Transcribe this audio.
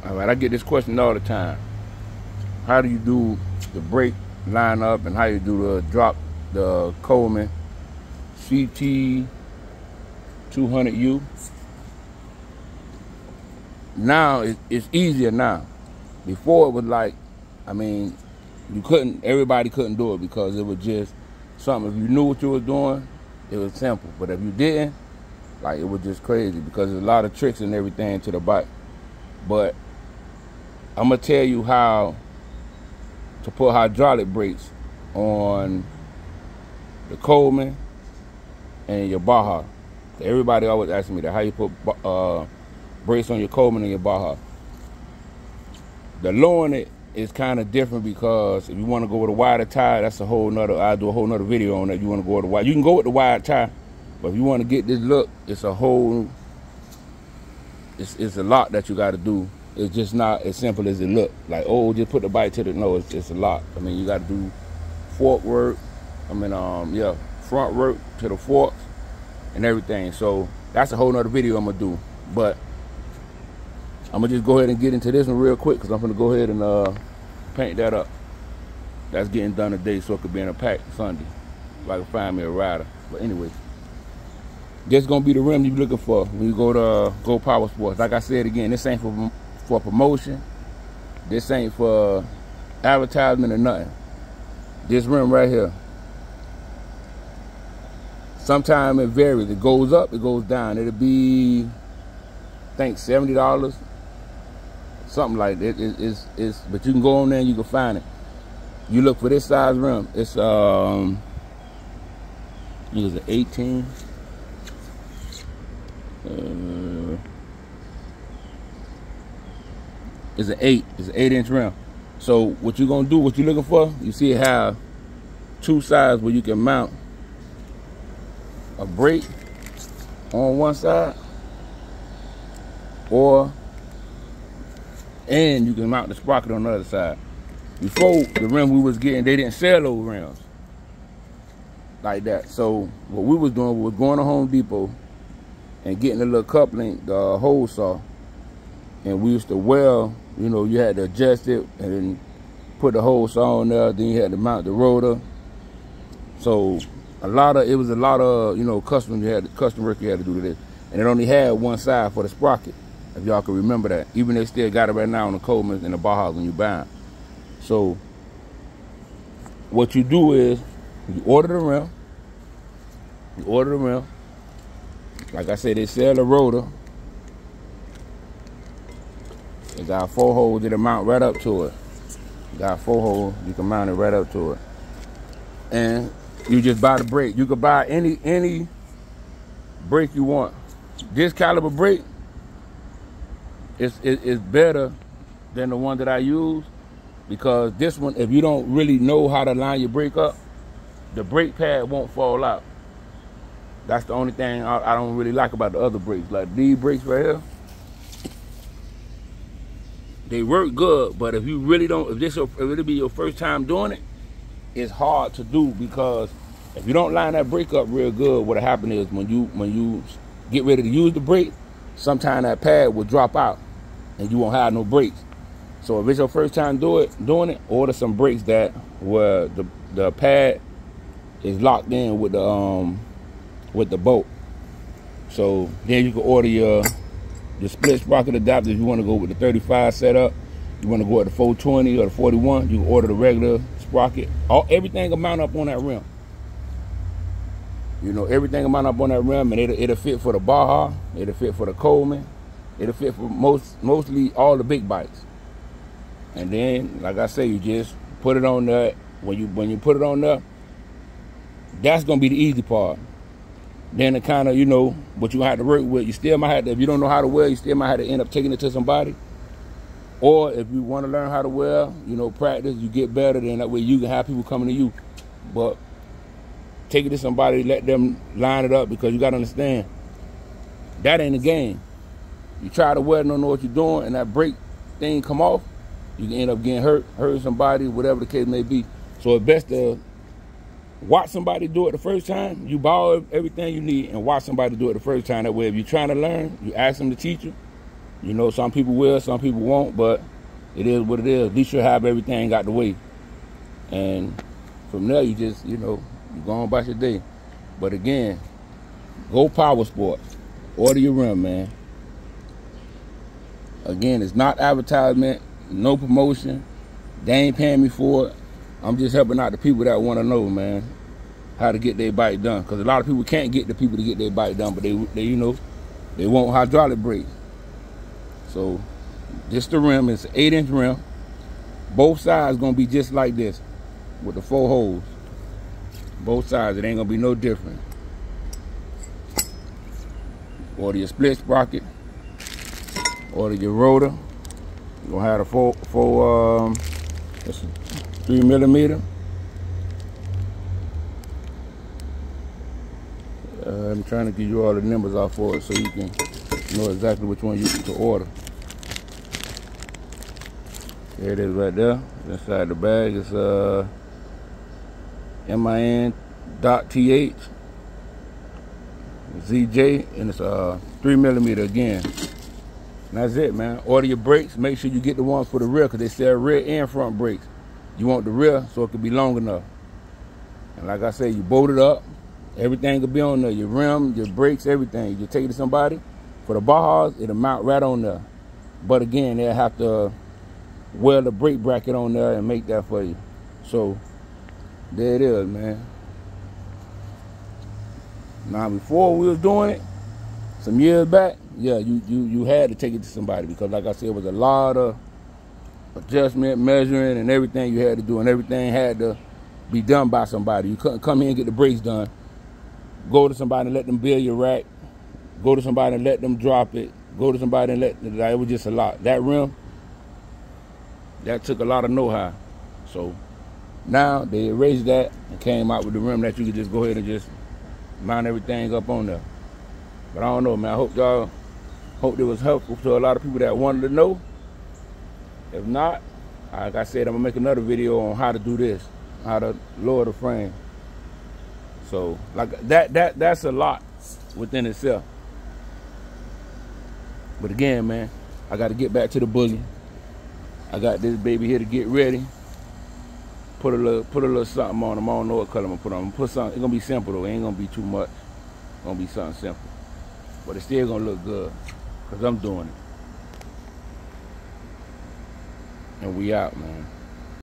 All right, I get this question all the time. How do you do the brake lineup and how you do the drop the Coleman ct200U? Now it's easier now. Before it was like, I mean, everybody couldn't do it because it was just something. If you knew what you were doing, it was simple. But if you didn't, like, it was just crazy because there's a lot of tricks and everything to the bike. But I'm gonna tell you how to put hydraulic brakes on the Coleman and your Baja. Everybody always asks me that, how you put brakes on your Coleman and your Baja. The lowering it is kind of different because if you want to go with a wider tire, that's a whole nother, I'll do a whole nother video on that. You want to go with a wide, you can go with the wide tire, but if you want to get this look, it's a whole, it's a lot that you got to do. It's just not as simple as it look. Like, oh, just put the bike to the, no, it's a lot. I mean, you got to do fork work. I mean, yeah, front work to the forks and everything. So that's a whole nother video I'm gonna do. But I'm gonna just go ahead and get into this one real quick because I'm gonna go ahead and paint that up. That's getting done today, so it could be in a pack Sunday if I can find me a rider. But anyway, this gonna be the rim you're looking for when you go to Go Power Sports. Like I said again, this ain't for promotion. This ain't for advertisement or nothing. This rim right here, sometimes it varies. It goes up, it goes down. It'll be, I think, $70, something like that. It's but you can go on there and you can find it. You look for this size rim. It's I think it's an 18. It's an 8. It's an 8-inch rim. So what you're gonna do, what you're looking for, you see it have two sides where you can mount a brake on one side, and you can mount the sprocket on the other side. Before, the rim we was getting, they didn't sell those rims like that. So what we was doing was going to Home Depot and getting a little coupling, the hole saw, and we used to weld. You know, you had to adjust it and then put the hole saw on there. Then you had to mount the rotor. So it was a lot of, you know, custom work you had to do to this. And it only had one side for the sprocket, if y'all can remember that. Even they still got it right now on the Coleman and the Bajas when you buy them. So what you do is you order the rim. You order the rim. Like I said, they sell the rotor. It got 4 holes that'll mount right up to it. It got 4 holes, you can mount it right up to it. And you just buy the brake. You could buy any brake you want. This caliber brake is better than the one that I use, because this one, if you don't really know how to line your brake up, the brake pad won't fall out. That's the only thing I don't really like about the other brakes. Like these brakes right here, they work good, but if you really don't, if it'll be your first time doing it, it's hard to do, because if you don't line that brake up real good, what'll happen is when you get ready to use the brake, sometimes that pad will drop out and you won't have no brakes. So if it's your first time doing it, order some brakes that where the pad is locked in with the bolt. So then you can order your split sprocket adapter. If you want to go with the 35 setup, you want to go with the 420 or the 41, you can order the regular sprocket. Everything will mount up on that rim. You know, everything will mount up on that rim, and it'll fit for the Baja, it'll fit for the Coleman, it'll fit for mostly all the big bikes. And then, like I say, you just put it on there. When you put it on there, that's gonna be the easy part. Then it kind of, you know, what you have to work with, you still might have to, if you don't know how to weld, you still might have to end up taking it to somebody. Or if you want to learn how to weld, you know, practice, you get better, then that way you can have people coming to you. But take it to somebody, let them line it up, because you got to understand, that ain't a game. You try to weld and don't know what you're doing, and that brake thing come off, you can end up getting hurt somebody, whatever the case may be. So it's best to watch somebody do it the first time. You borrow everything you need and watch somebody do it the first time. That way, if you're trying to learn, you ask them to teach you. You know, some people will, some people won't, but it is what it is. At least you'll have everything out the way. And from there, you just, you know, you go on about your day. But again, go Power Sports. Order your rim, man. Again, it's not advertisement, no promotion. They ain't paying me for it. I'm just helping out the people that want to know, man, how to get their bike done. Because a lot of people can't get the people to get their bike done, but they you know, they want hydraulic brakes. So this the rim. It's an 8-inch rim. Both sides gonna be just like this with the 4 holes. Both sides, it ain't gonna be no different. Order your split sprocket. Order your rotor. You're gonna have a 3 millimeter. I'm trying to give you all the numbers out for it so you can know exactly which one you need to order. There it is right there. Inside the bag is min.th ZJ, and it's 3 millimeter again. And that's it, man. Order your brakes. Make sure you get the ones for the rear, because they sell rear and front brakes. You want the rear so it can be long enough. And like I said, you bolt it up. Everything will be on there. Your rim, your brakes, everything. You take it to somebody. For the Bajas, it'll mount right on there. But again, they'll have to weld the brake bracket on there and make that for you. So there it is, man. Now before we was doing it, some years back, yeah, you had to take it to somebody, because like I said, it was a lot of adjustment, measuring, and everything you had to do, and everything had to be done by somebody. You couldn't come here and get the brakes done. Go to somebody and let them build your rack. Go to somebody and let them drop it. Go to somebody and it was just a lot. That rim, that took a lot of know-how. So now they erased that and came out with the rim that you could just go ahead and just mount everything up on there. But I don't know, man. I hope y'all, it was helpful to a lot of people that wanted to know. If not, like I said, I'm gonna make another video on how to do this, how to lower the frame. So like that's a lot within itself. But again, man, I got to get back to the boogie. I got this baby here to get ready. Put a little something on him. I don't know what color I'm gonna put on. I'm gonna put something. It's gonna be simple though. It ain't gonna be too much. It's gonna be something simple, but it's still gonna look good, cause I'm doing it. And we out, man.